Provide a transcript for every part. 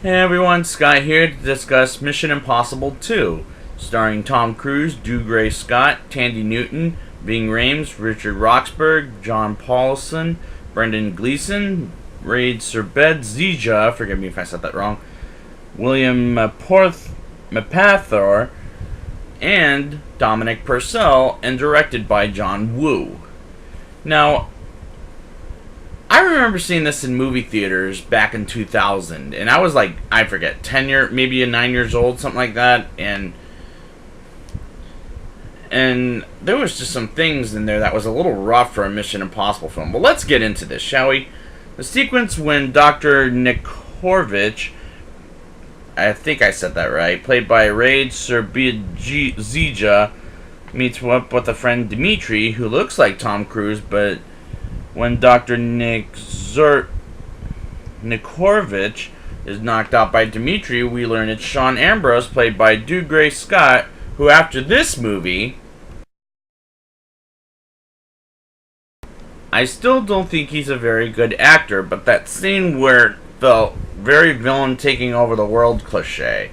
Hey everyone, Scott here to discuss Mission Impossible 2, starring Tom Cruise, Dougray Scott, Tandy Newton, Ving Rhames, Richard Roxburgh, John Paulson, Brendan Gleeson, Raid Serbed Zija, forgive me if I said that wrong, William Mappathor, and Dominic Purcell, and directed by John Woo. Now, I remember seeing this in movie theaters back in 2000, and I was like, I forget, 9 years old, something like that, and there was just some things in there that was a little rough for a Mission Impossible film. But let's get into this, shall we? The sequence when Dr. Nikorovich, I think I said that right, played by Raid Serbedzija, meets up with a friend Dmitri, who looks like Tom Cruise, but when Dr. Nikorovich is knocked out by Dmitri, we learn it's Sean Ambrose, played by Dougray Scott, who after this movie, I still don't think he's a very good actor, but that scene where it felt very villain taking over the world cliche.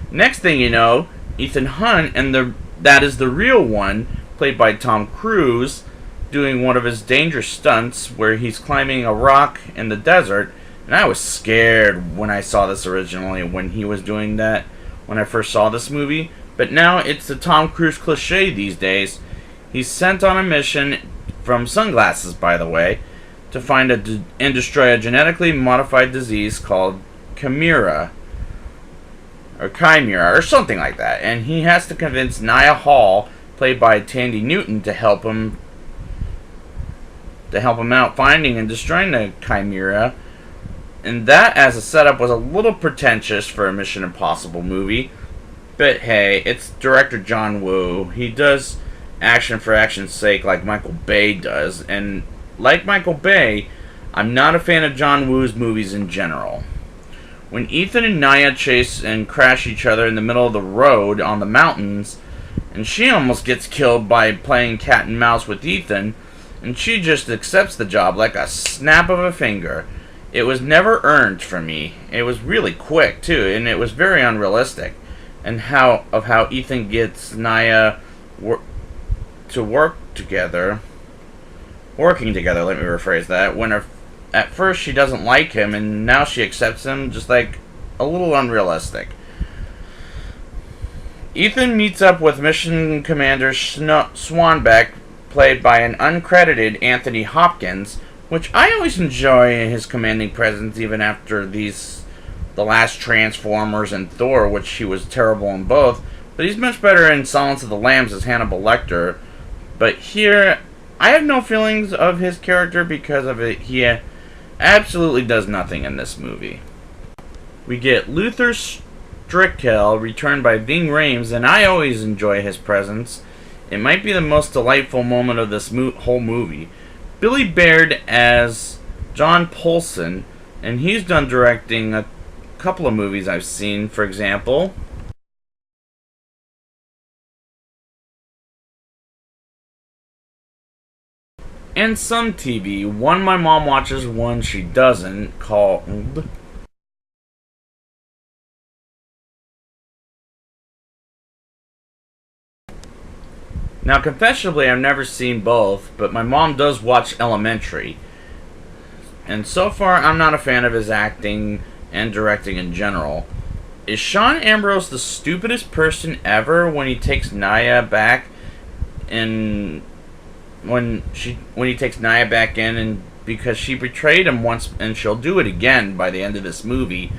Next thing you know, Ethan Hunt, and that is the real one, played by Tom Cruise, doing one of his dangerous stunts where he's climbing a rock in the desert, and I was scared when I saw this originally when he was doing that when I first saw this movie. But now it's the Tom Cruise cliche these days. He's sent on a mission, from sunglasses by the way, to find and destroy a genetically modified disease called Chimera or something like that, and he has to convince Nia Hall, played by Tandy Newton, to help him out finding and destroying the Chimera. And that as a setup was a little pretentious for a Mission Impossible movie, but hey, it's director John Woo. He does action for action's sake like Michael Bay does, and like Michael Bay, I'm not a fan of John Woo's movies in general. When Ethan and Nia chase and crash each other in the middle of the road on the mountains, and she almost gets killed by playing cat and mouse with Ethan, and she just accepts the job like a snap of a finger. It was never earned for me. It was really quick too, and it was very unrealistic. And how Ethan gets Nia working together. Let me rephrase that. When at first she doesn't like him, and now she accepts him, just like a little unrealistic. Ethan meets up with Mission Commander Swanbeck, played by an uncredited Anthony Hopkins, which I always enjoy his commanding presence even after the last Transformers and Thor, which he was terrible in both, but he's much better in Silence of the Lambs as Hannibal Lecter. But here, I have no feelings of his character because of it. He absolutely does nothing in this movie. We get Luther Strickell, returned by Ving Rhames, and I always enjoy his presence. It might be the most delightful moment of this whole movie. Billy Baird as John Paulson, and he's done directing a couple of movies I've seen, for example, and some TV. One my mom watches, one she doesn't, called Now, confessionally, I've never seen both, but my mom does watch Elementary. And so far, I'm not a fan of his acting and directing in general. Is Sean Ambrose the stupidest person ever when he takes Nia back and when he takes Nia back in, and because she betrayed him once and she'll do it again by the end of this movie?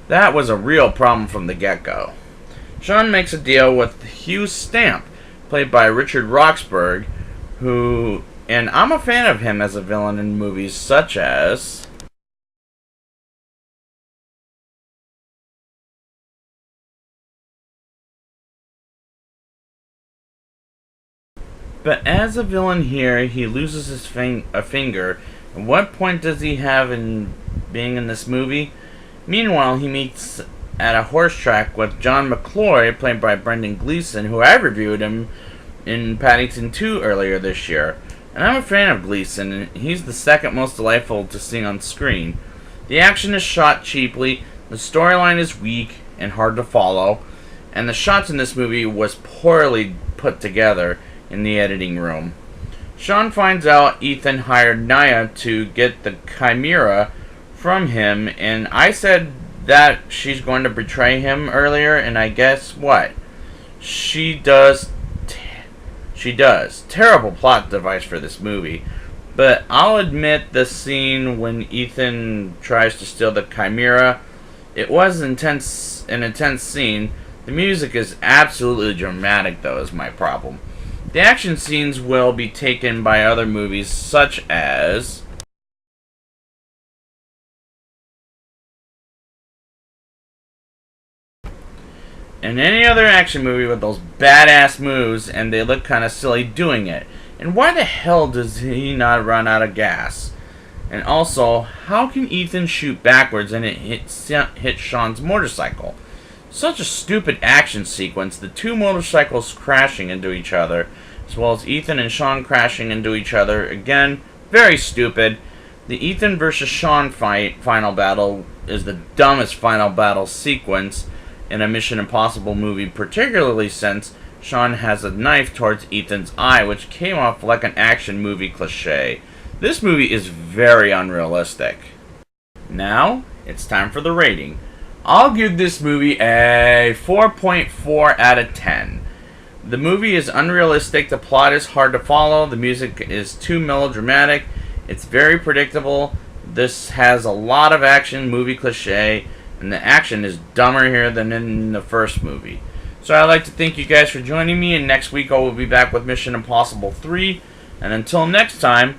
That was a real problem from the get-go. Sean makes a deal with Hugh Stamp, played by Richard Roxburgh, and I'm a fan of him as a villain in movies such as But as a villain here, he loses his a finger. And what point does he have in being in this movie? Meanwhile, he meets at a horse track with John McCloy, played by Brendan Gleeson, who I reviewed him in Paddington 2 earlier this year. And I'm a fan of Gleeson, and he's the second most delightful to see on screen. The action is shot cheaply, The storyline is weak and hard to follow, and the shots in this movie was poorly put together in the editing room. Sean finds out Ethan hired Naya to get the Chimera from him, and I said that she's going to betray him earlier, and I guess what? She does. She does. Terrible plot device for this movie. But I'll admit the scene when Ethan tries to steal the Chimera, it was an intense scene. The music is absolutely dramatic, though, is my problem. The action scenes will be taken by other movies such as in any other action movie with those badass moves, and they look kind of silly doing it. And why the hell does he not run out of gas? And also, how can Ethan shoot backwards and it hit Sean's motorcycle? Such a stupid action sequence, the two motorcycles crashing into each other, as well as Ethan and Sean crashing into each other. Again, very stupid. The Ethan versus Sean final battle is the dumbest final battle sequence in a Mission Impossible movie, particularly since Sean has a knife towards Ethan's eye, which came off like an action movie cliche. This movie is very unrealistic. Now, it's time for the rating. I'll give this movie a 4.4 out of 10. The movie is unrealistic, the plot is hard to follow, the music is too melodramatic, it's very predictable, this has a lot of action movie cliche, and the action is dumber here than in the first movie. So I'd like to thank you guys for joining me, and next week I will be back with Mission Impossible 3. And until next time,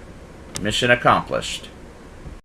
mission accomplished.